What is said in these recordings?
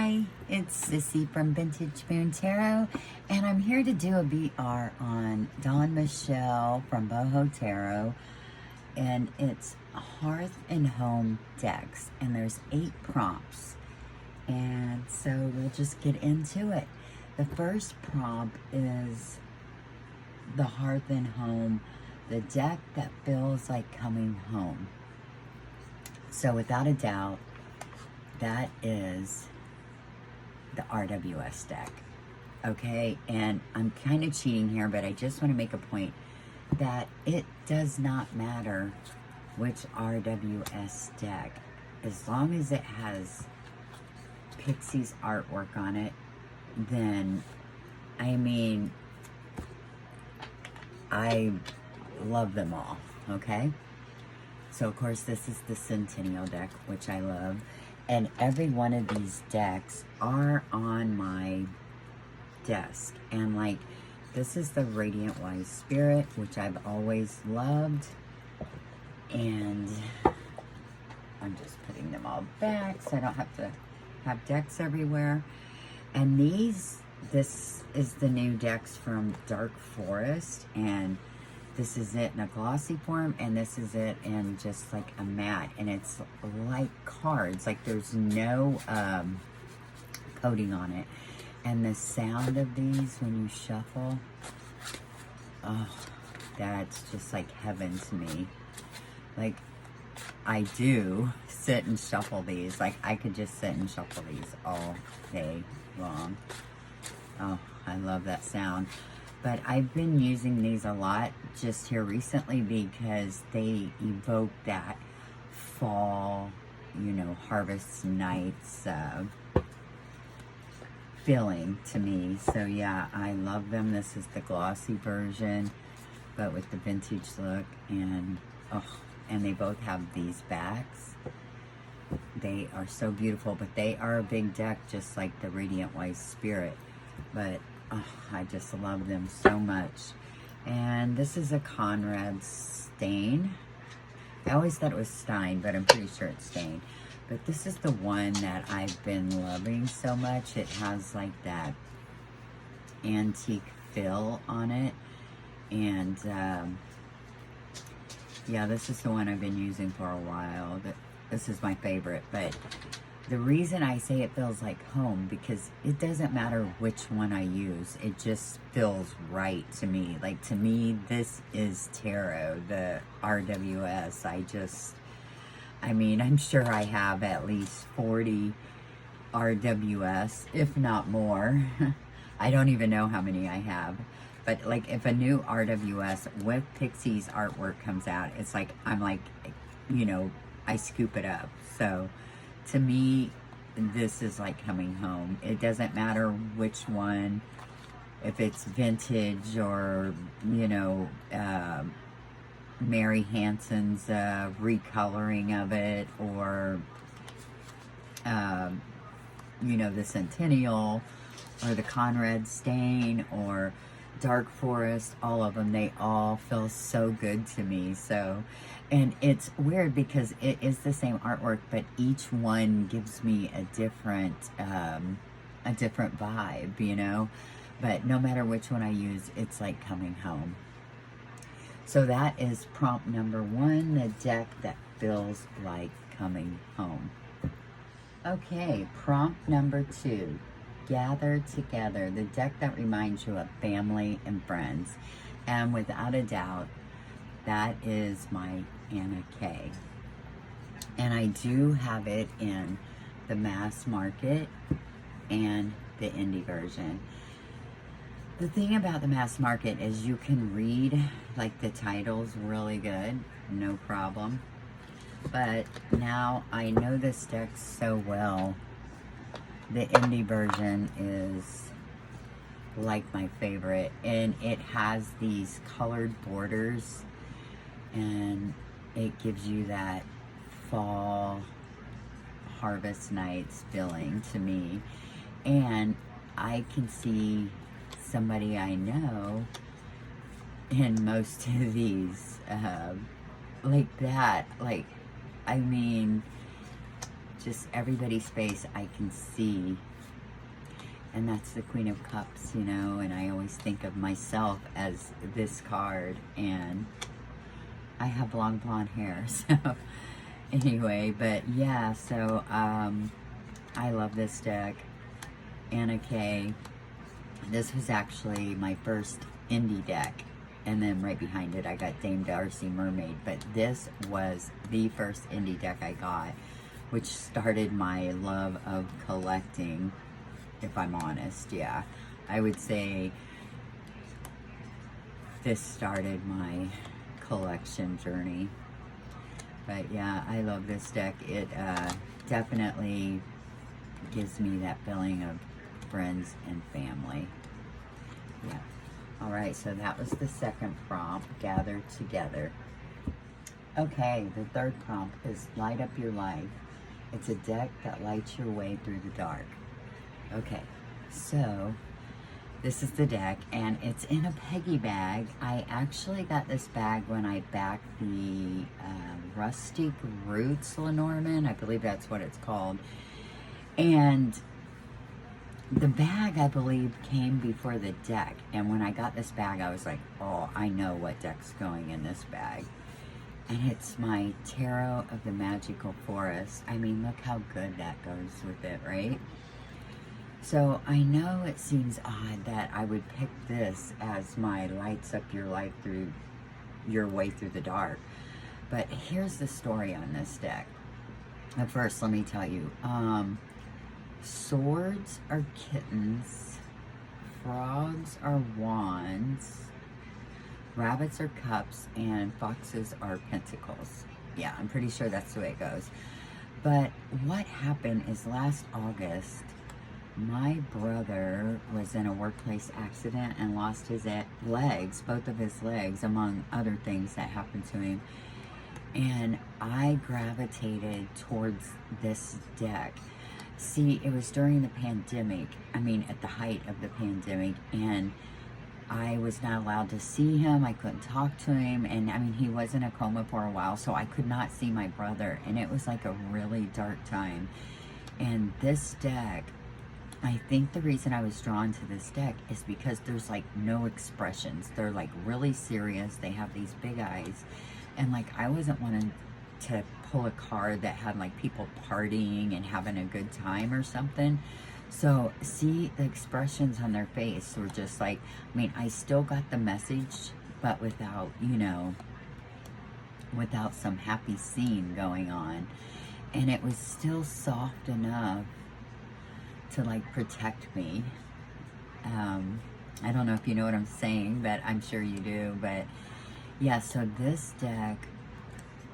Hi, it's Sissy from Vintage Moon Tarot, and I'm here to do a BR on Dawn Michelle from Boho Tarot, and it's Hearth and Home decks, and there's 8 prompts, and so we'll just get into it. The first prompt is the Hearth and Home, the deck that feels like coming home. So without a doubt, that is the RWS deck, okay? And I'm kind of cheating here, but I just want to make a point that it does not matter which RWS deck. As long as it has Pixie's artwork on it, then, I mean, I love them all, okay? So, of course, this is the Centennial deck, which I love. And every one of these decks are on my desk. And, like, this is the Radiant Wise Spirit, which I've always loved. And I'm just putting them all back so I don't have to have decks everywhere. And this is the new decks from Dark Forest. And this is it in a glossy form, and this is it in just like a matte, and it's like cards, like there's no coating on it. And the sound of these when you shuffle, oh, that's just like heaven to me. Like, I do sit and shuffle these. Like, I could just sit and shuffle these all day long. Oh, I love that sound. But I've been using these a lot just here recently because they evoke that fall, you know, harvest nights feeling to me. So yeah, I love them. This is the glossy version, but with the vintage look. And oh, and they both have these backs. They are so beautiful, but they are a big deck, just like the Radiant Wise Spirit. But oh, I just love them so much. And this is a Conrad stain. I always thought it was Stein, but I'm pretty sure it's stain. But this is the one that I've been loving so much. It has like that antique fill on it. And yeah, this is the one I've been using for a while. This is my favorite. But the reason I say it feels like home, because it doesn't matter which one I use. It just feels right to me. Like, to me, this is tarot, the RWS. I mean, I'm sure I have at least 40 RWS, if not more. I don't even know how many I have. But, like, if a new RWS with Pixie's artwork comes out, it's like, I'm like, you know, I scoop it up. So to me, this is like coming home. It doesn't matter which one, if it's vintage or, you know, Mary Hansen's recoloring of it, or, you know, the Centennial, or the Conrad stain, or Dark Forest. All of them, they all feel so good to me. So, and it's weird because it is the same artwork, but each one gives me a different vibe, you know. But no matter which one I use, it's like coming home. So that is prompt number 1, the deck that feels like coming home. Okay, prompt number 2, gather together, the deck that reminds you of family and friends. And without a doubt, that is my Anna K. And I do have it in the mass market and the indie version. The thing about the mass market is you can read, like, the titles really good, no problem. But now I know this deck so well, the indie version is like my favorite. And it has these colored borders, and it gives you that fall harvest nights feeling to me. And I can see somebody I know in most of these, like that. Like, I mean, just everybody's face I can see and that's the Queen of Cups, you know, and I always think of myself as this card, and I have long blonde hair, so anyway, but yeah, so I love this deck. Anna Kay. This was actually my first indie deck, and then right behind it I got Dame Darcy Mermaid, but this was the first indie deck I got, which started my love of collecting, if I'm honest. Yeah, I would say this started my collection journey. But yeah, I love this deck. It definitely gives me that feeling of friends and family. Yeah. All right, so that was the second prompt, Gather Together. Okay, the third prompt is Light Up Your Life. It's a deck that lights your way through the dark. Okay, so this is the deck, and it's in a Peggy bag. I actually got this bag when I backed the Rustic Roots Lenormand. I believe that's what it's called. And the bag, I believe, came before the deck. And when I got this bag, I was like, oh, I know what deck's going in this bag. And it's my Tarot of the Magical Forest. I mean, look how good that goes with it, right? So I know it seems odd that I would pick this as my lights up your life through your way through the dark. But here's the story on this deck. But first, let me tell you, swords are kittens, frogs are wands, rabbits are cups, and foxes are pentacles. Yeah, I'm pretty sure that's the way it goes. But what happened is last August, my brother was in a workplace accident and lost his legs, both of his legs, among other things that happened to him. And I gravitated towards this deck. See, it was during the pandemic, I mean, at the height of the pandemic, and I was not allowed to see him. I couldn't talk to him, and I mean, he was in a coma for a while, so I could not see my brother, and it was like a really dark time. And this deck, I think the reason I was drawn to this deck is because there's like no expressions. They're like really serious. They have these big eyes, and like I wasn't wanting to pull a card that had like people partying and having a good time or something. So see, the expressions on their face were just like, I mean, I still got the message, but without, you know, without some happy scene going on. And it was still soft enough to like protect me. I don't know if you know what I'm saying, but I'm sure you do. But yeah, so this deck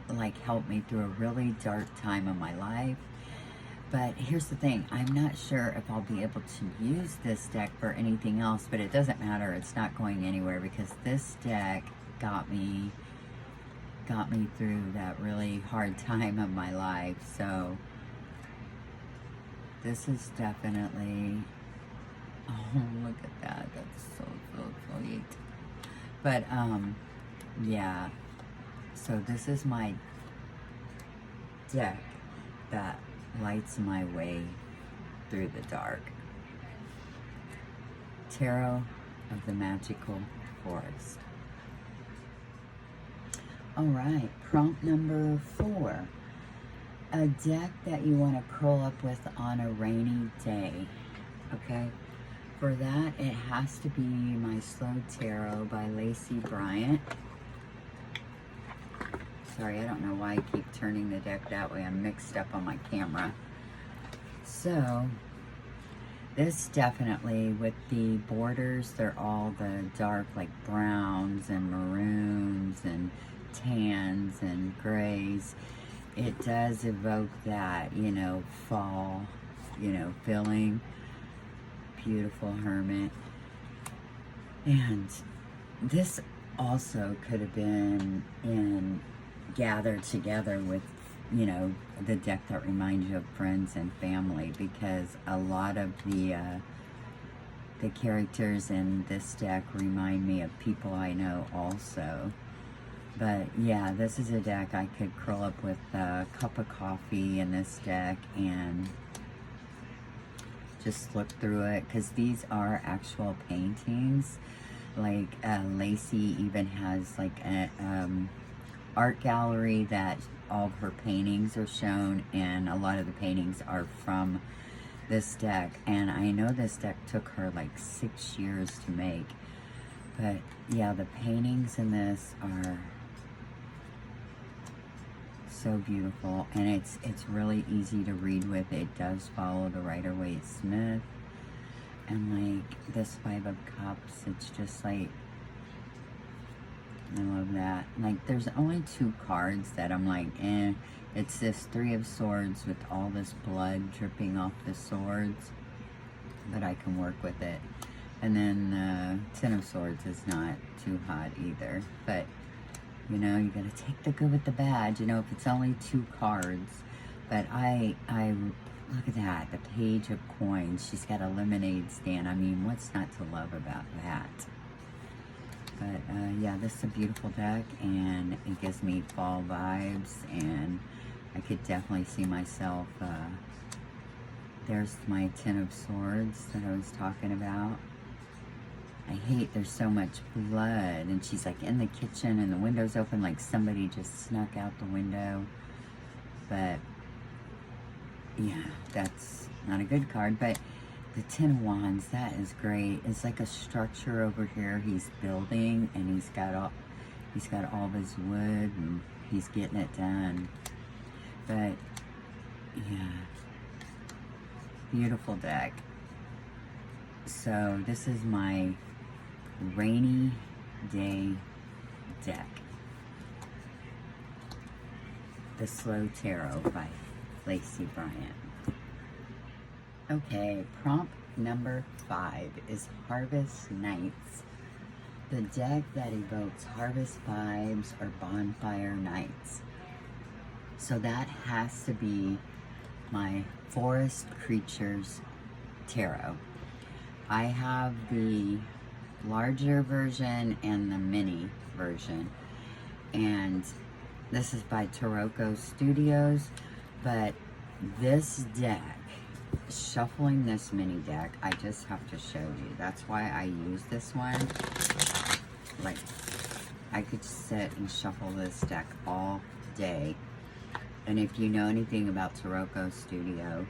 like helped me through a really dark time of my life. But here's the thing, I'm not sure if I'll be able to use this deck for anything else, but it doesn't matter, it's not going anywhere, because this deck got me through that really hard time of my life. So this is definitely, oh, look at that, that's so sweet. But yeah, so this is my deck that lights my way through the dark. Tarot of the Magical Forest. All right, prompt number 4. A deck that you want to curl up with on a rainy day. Okay, for that it has to be my Slow Tarot by Lacey Bryant. Sorry, I don't know why I keep turning the deck that way. I'm mixed up on my camera. So, this definitely, with the borders, they're all the dark, like browns and maroons and tans and grays. It does evoke that, you know, fall, you know, feeling. Beautiful Hermit. And this also could have been in Gather Together with, you know, the deck that reminds you of friends and family, because a lot of the characters in this deck remind me of people I know also. But yeah, this is a deck I could curl up with a cup of coffee in this deck and just look through it, because these are actual paintings. Like Lacey even has like a art gallery that all of her paintings are shown, and a lot of the paintings are from this deck. And I know this deck took her like 6 years to make, but yeah, the paintings in this are so beautiful, and it's really easy to read with. It does follow the Rider-Waite-Smith, and like this Five of Cups, it's just like, I love that. Like, there's only 2 cards that I'm like, eh. It's this Three of Swords with all this blood dripping off the swords, but I can work with it. And then the Ten of Swords is not too hot either, but you know, you gotta take the good with the bad, you know, if it's only 2 cards. But I look at that, the Page of Coins. She's got a lemonade stand. I mean, what's not to love about that? But yeah, this is a beautiful deck, and it gives me fall vibes, and I could definitely see myself, there's my Ten of Swords that I was talking about. I hate there's so much blood, and she's like in the kitchen and the window's open, like somebody just snuck out the window. But yeah, that's not a good card. But the Ten of Wands, that is great. It's like a structure over here he's building, and he's got all this wood, and he's getting it done. But yeah, beautiful deck. So this is my rainy day deck. The Slow Tarot by Lacey Bryant. Okay, prompt number 5 is Harvest Nights. The deck that evokes harvest vibes or bonfire nights. So that has to be my Forest Creatures Tarot. I have the larger version and the mini version, and this is by Taroko Studios. But this deck, shuffling this mini deck, I just have to show you. That's why I use this one. Like, I could sit and shuffle this deck all day. And if you know anything about Taroko Studio,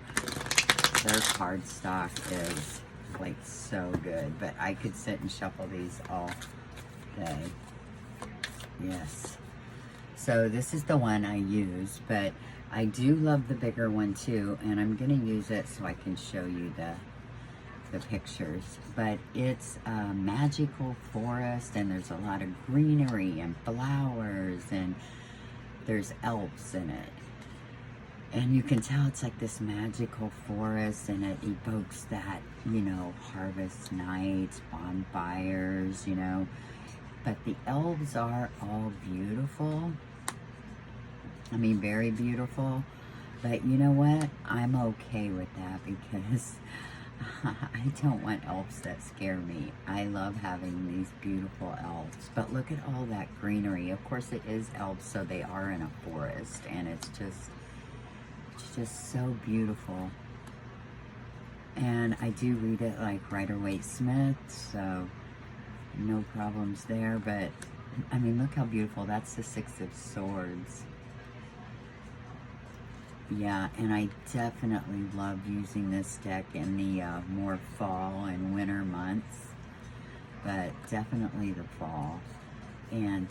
their card stock is like so good. But I could sit and shuffle these all day. Yes. So this is the one I use, but I do love the bigger one too, and I'm gonna use it so I can show you the pictures. But it's a magical forest, and there's a lot of greenery and flowers, and there's elves in it. And you can tell it's like this magical forest, and it evokes that, you know, harvest nights, bonfires, you know. But the elves are all beautiful. I mean, very beautiful. But you know what? I'm okay with that, because I don't want elves that scare me. I love having these beautiful elves. But look at all that greenery. Of course, it is elves, so they are in a forest, and it's just so beautiful. And I do read it like Rider-Waite-Smith, so no problems there. But I mean, look how beautiful. That's the Six of Swords. Yeah, and I definitely love using this deck in the more fall and winter months, but definitely the fall. And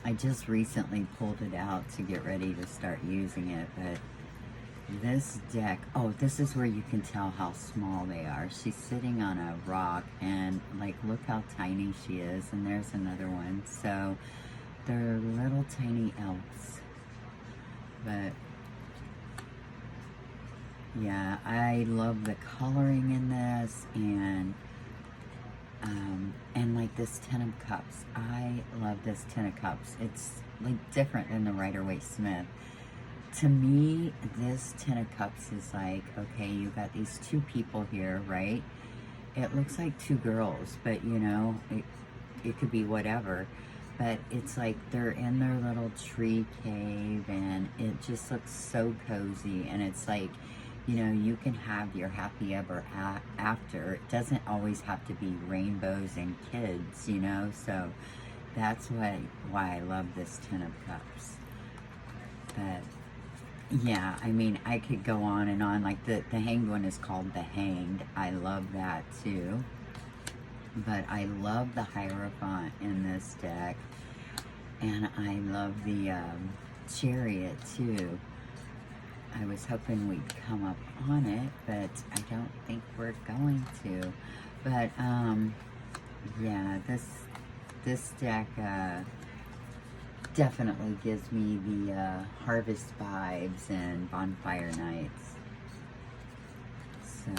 I just recently pulled it out to get ready to start using it. But this deck, oh, this is where you can tell how small they are. She's sitting on a rock, and like, look how tiny she is. And there's another one. So they're little tiny elves. But yeah, I love the coloring in this, and like this Ten of Cups. I love this Ten of Cups. It's like different than the Rider-Waite-Smith. To me, this Ten of Cups is like, okay, you got these 2 people here, right? It looks like 2 girls, but you know, it could be whatever. But it's like they're in their little tree cave, and it just looks so cozy. And it's like, you know, you can have your happy ever after. It doesn't always have to be rainbows and kids, you know, so that's why I love this Ten of Cups. But yeah, I mean, I could go on and on. Like the Hanged one is called the Hanged. I love that too. But I love the Hierophant in this deck. And I love the Chariot too. I was hoping we'd come up on it, but I don't think we're going to. But yeah, this deck definitely gives me the harvest vibes and bonfire nights. So,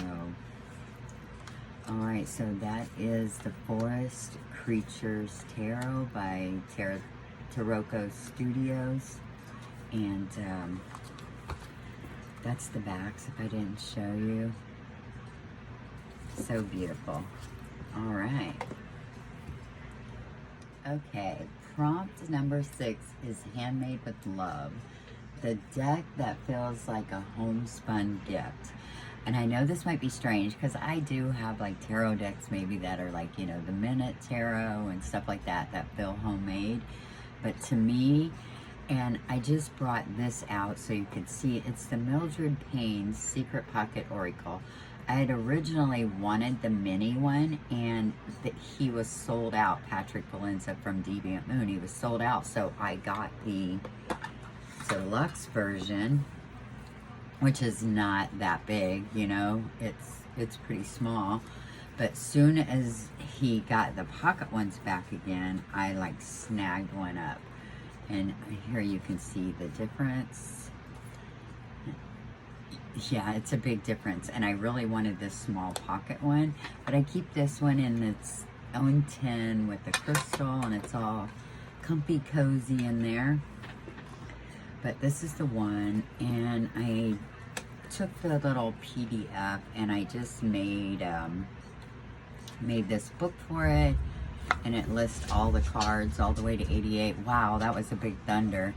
alright, so that is the Forest Creatures Tarot by Taroko Studios. And that's the backs if I didn't show you. So beautiful. Alright. Okay, prompt number 6 is Handmade with Love. The deck that feels like a homespun gift. And I know this might be strange because I do have like tarot decks maybe that are like, you know, the Minute Tarot and stuff like that feel homemade. But to me, and I just brought this out so you could see, it's the Mildred Payne Secret Pocket Oracle. I had originally wanted the mini one, and he was sold out. Patrick Valenza from Deviant Moon, he was sold out, so I got the deluxe version, which is not that big, you know, it's pretty small. But soon as he got the pocket ones back again, I like snagged one up. And here you can see the difference. Yeah, it's a big difference. And I really wanted this small pocket one, but I keep this one in its own tin with the crystal, and it's all comfy cozy in there. But this is the one, and I took the little PDF and I just made this book for it, and it lists all the cards all the way to 88. Wow, that was a big thunder.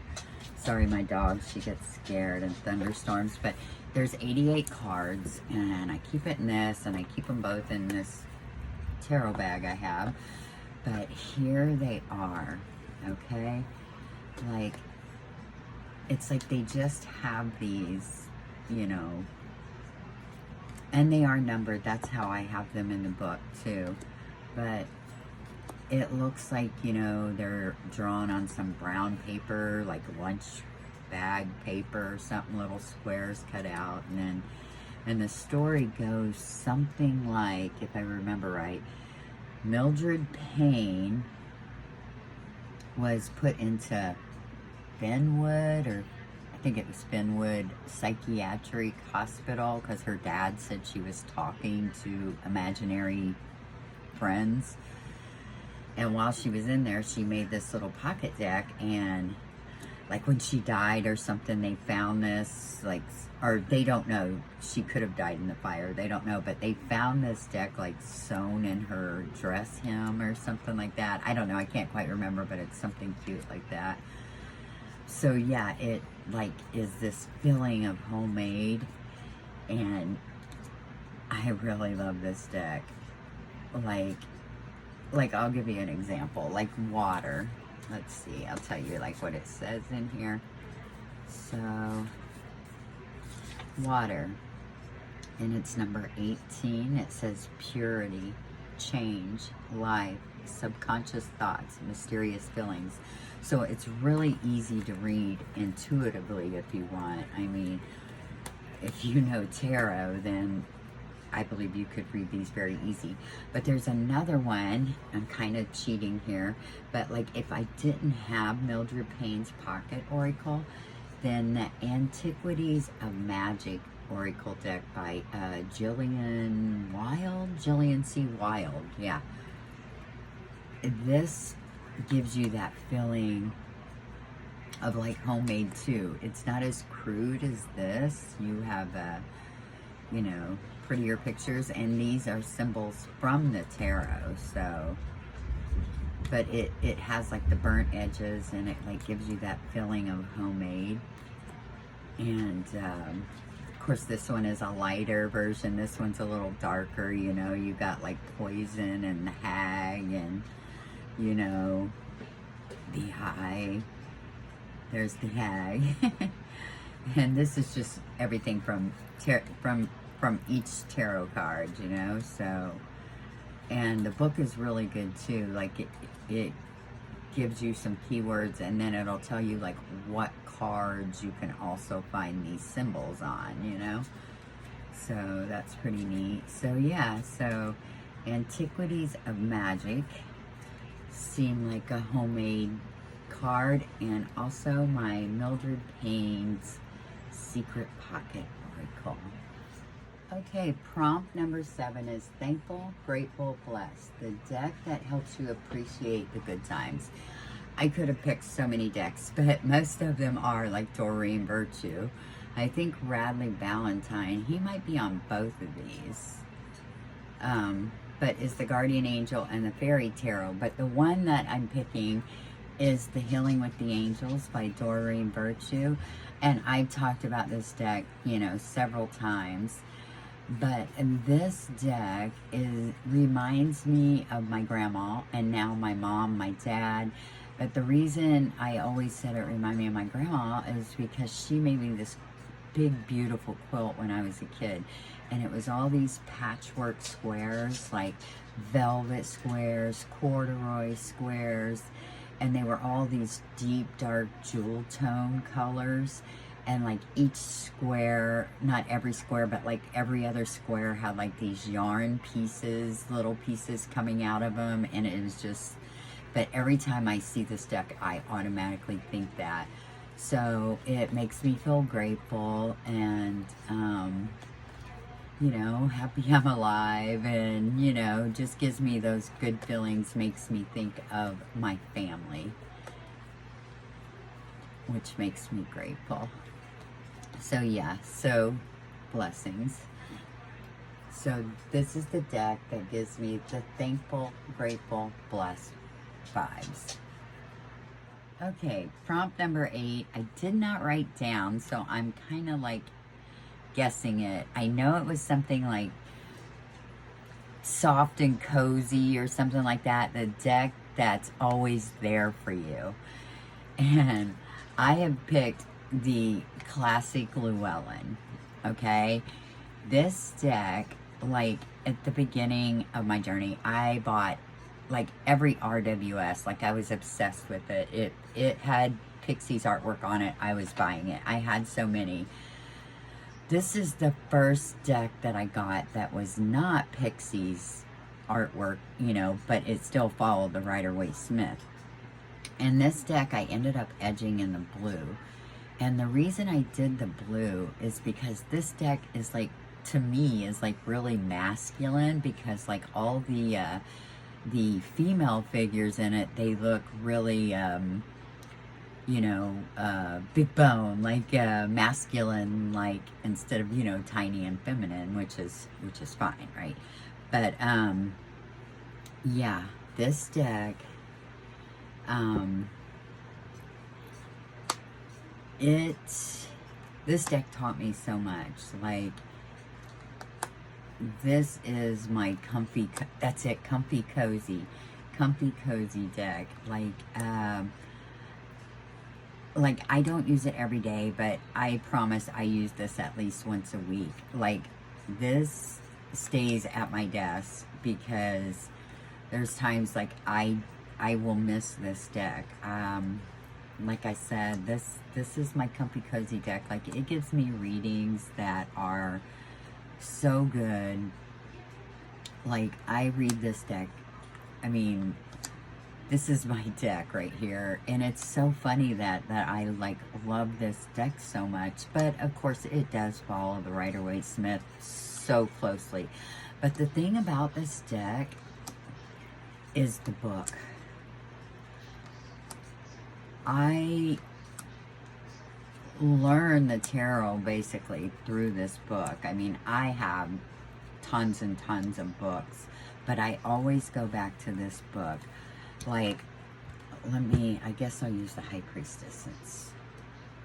Sorry, my dog, she gets scared in thunderstorms. But there's 88 cards, and I keep it in this, and I keep them both in this tarot bag I have. But here they are, okay? Like, it's like they just have these, you know, and they are numbered. That's how I have them in the book too. But it looks like, you know, they're drawn on some brown paper, like lunch bag paper or something, little squares cut out. And the story goes something like, if I remember right, Mildred Payne was put into Benwood, or I think it was Benwood Psychiatric Hospital, because her dad said she was talking to imaginary friends. And while she was in there, she made this little pocket deck, and like when she died or something, they found this, like, or they don't know, she could have died in the fire, they don't know, but they found this deck like sewn in her dress hem or something like that. I don't know, I can't quite remember, but it's something cute like that. So yeah, it like is this feeling of homemade, and I really love this deck. Like I'll give you an example, like water. Let's see, I'll tell you like what it says in here. So, water, and it's number 18. It says purity, change, life, subconscious thoughts, mysterious feelings. So it's really easy to read intuitively if you want. I mean, if you know tarot, then I believe you could read these very easy. But there's another one, I'm kind of cheating here, but like if I didn't have Mildred Payne's Pocket Oracle, then the Antiquities of Magick Oracle deck by Llewellyns C. Wild, yeah. This gives you that feeling of like homemade too. It's not as crude as this. You have you know, prettier pictures, and these are symbols from the tarot, so, but it has like the burnt edges, and it like gives you that feeling of homemade. And of course, this one is a lighter version. This one's a little darker, you know. You got like Poison and the Hag and, you know, the High. There's the Hag. And this is just everything from each tarot card, you know. So, and the book is really good too. Like it gives you some keywords, and then it'll tell you like what cards you can also find these symbols on, you know. So that's pretty neat. So yeah, so Antiquities of Magick seemed like a homemade card, and also my Mildred Payne's Secret Pocket Oracle. Okay, prompt number 7 is Thankful, Grateful, Blessed, the deck that helps you appreciate the good times. I could have picked so many decks, but most of them are like Doreen Virtue. I think Radley Valentine, he might be on both of these. But is the Guardian Angel and the Fairy Tarot. But the one that I'm picking is the Healing with the Angels by Doreen Virtue. And I've talked about this deck, you know, several times. But this deck reminds me of my grandma, and now my mom, my dad. But the reason I always said it reminded me of my grandma is because she made me this big, beautiful quilt when I was a kid. And it was all these patchwork squares, like velvet squares, corduroy squares. And they were all these deep, dark jewel tone colors. And like each square, not every square, but like every other square had like these yarn pieces, little pieces coming out of them. And it was just, but every time I see this deck, I automatically think that. So it makes me feel grateful and, you know, happy I'm alive, and, you know, just gives me those good feelings, makes me think of my family, which makes me grateful. So yeah, so blessings. So this is the deck that gives me the thankful, grateful, blessed vibes. Okay, prompt number 8. I did not write down, so I'm kind of like guessing it. I know it was something like soft and cozy or something like that. The deck that's always there for you. And I have picked the Classic Llewellyn. Okay, this deck, like at the beginning of my journey, I bought like every RWS. Like I was obsessed with it. It had Pixie's artwork on it. I was buying it. I had so many. This is the first deck that I got that was not Pixie's artwork, you know, but it still followed the Rider-Waite-Smith. And this deck I ended up edging in the blue. And the reason I did the blue is because this deck is like, to me, is like really masculine, because like all the female figures in it, they look really, you know, big bone, like masculine, like instead of, you know, tiny and feminine, which is fine, right? But yeah, this deck, this deck taught me so much. Like, this is my comfy, that's it, comfy cozy deck. Like I don't use it every day, but I promise I use this at least once a week. Like, this stays at my desk because there's times like I will miss this deck. Like I said, this is my comfy cozy deck. Like, it gives me readings that are so good. Like, I read this deck, I mean, this is my deck right here, and it's so funny that I like love this deck so much. But of course it does follow the Rider-Waite-Smith so closely. But the thing about this deck is the book. I learned the tarot basically through this book. I mean, I have tons and tons of books, but I always go back to this book. Like, I guess I'll use the High Priestess since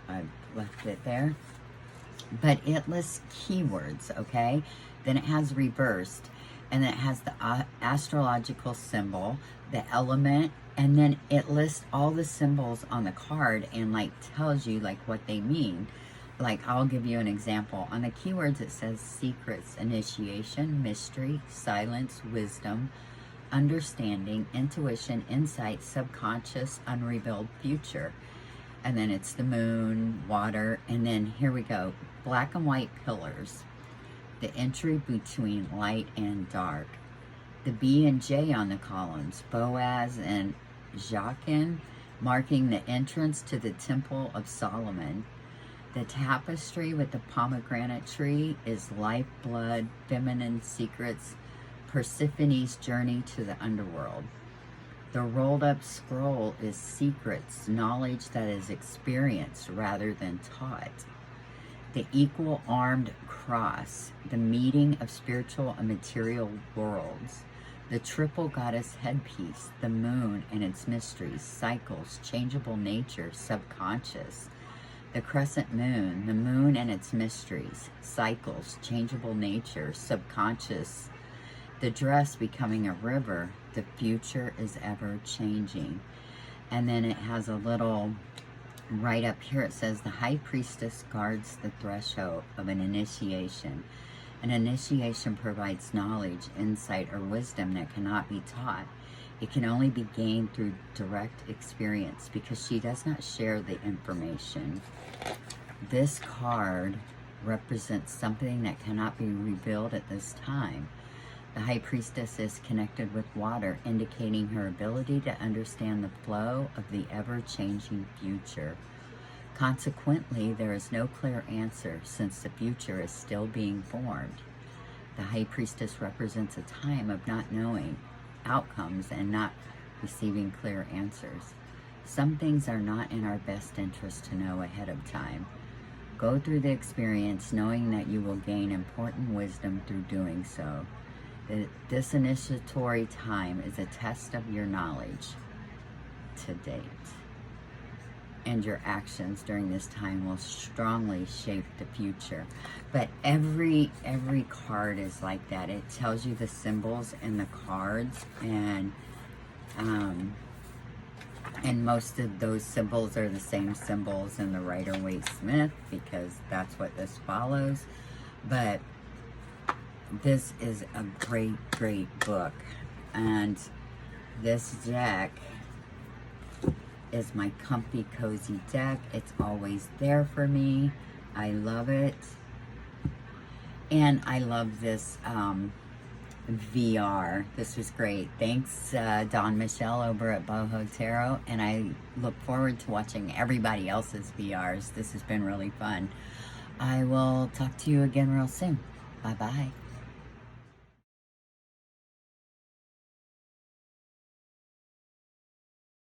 I've left it there. but it lists keywords, okay? Then it has reversed, and then it has the astrological symbol, the element, and then it lists all the symbols on the card and like tells you like what they mean. Like, I'll give you an example. On the keywords, it says secrets, initiation, mystery, silence, wisdom, understanding, intuition, insight, subconscious, unrevealed future. And then it's the moon, water, and then here we go. Black and white pillars, the entry between light and dark. The B and J on the columns, Boaz and Jachin, marking the entrance to the Temple of Solomon. The tapestry with the pomegranate tree is lifeblood, feminine secrets, Persephone's journey to the underworld. The rolled up scroll is secrets, knowledge that is experienced rather than taught. The equal armed cross, the meeting of spiritual and material worlds. The triple goddess headpiece, the moon and its mysteries, cycles, changeable nature, subconscious. The crescent moon, the moon and its mysteries, cycles, changeable nature, subconscious. The dress becoming a river, the future is ever changing. And then it has a little, right up here it says, the high priestess guards the threshold of an initiation. An initiation provides knowledge, insight, or wisdom that cannot be taught. It can only be gained through direct experience because she does not share the information. This card represents something that cannot be revealed at this time. The High Priestess is connected with water, indicating her ability to understand the flow of the ever-changing future. Consequently, there is no clear answer since the future is still being formed. The High Priestess represents a time of not knowing outcomes and not receiving clear answers. Some things are not in our best interest to know ahead of time. Go through the experience knowing that you will gain important wisdom through doing so. This initiatory time is a test of your knowledge to date. And your actions during this time will strongly shape the future. But every card is like that. It tells you the symbols in the cards, and most of those symbols are the same symbols in the Rider-Waite-Smith because that's what this follows. But this is a great book, and this deck is my comfy, cozy deck. It's always there for me. I love it. And I love this VR. This was great. Thanks, Dawn Michelle over at Boho Tarot. And I look forward to watching everybody else's VRs. This has been really fun. I will talk to you again real soon. Bye-bye.